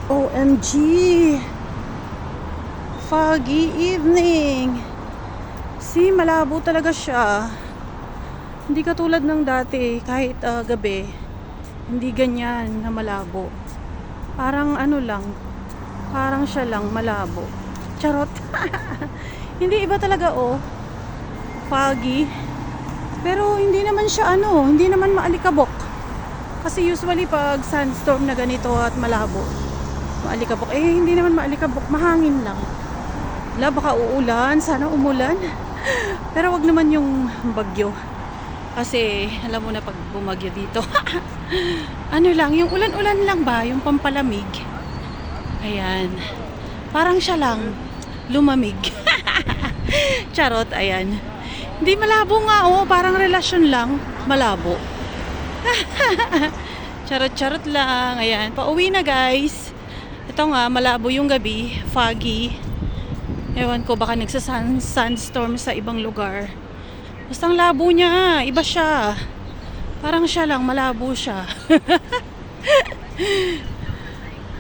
OMG! Foggy evening! See, malabo talaga siya. Hindi katulad ng dati, kahit gabi, hindi ganyan na malabo. Parang ano lang, parang siya lang malabo. Charot! Hindi iba talaga foggy. Pero hindi naman siya hindi naman maalikabok. Kasi usually pag sandstorm na ganito at malabo, maalikabok. Hindi naman maalikabok, mahangin lang. Wala, baka uulan, sana umulan. Pero wag naman yung bagyo. Kasi alam mo na pag bumagyo dito. Ano lang, yung ulan-ulan lang ba, yung pampalamig. Ayan. Parang siya lang lumamig. Charot, ayan. Hindi malabo nga parang relasyon lang, malabo. Charot-charot lang. Ayan, pauwi na guys. Ito nga, malabo yung gabi, foggy. Ewan ko, baka sandstorm sa ibang lugar. Basta ang labo niya, iba siya. Parang siya lang, malabo siya.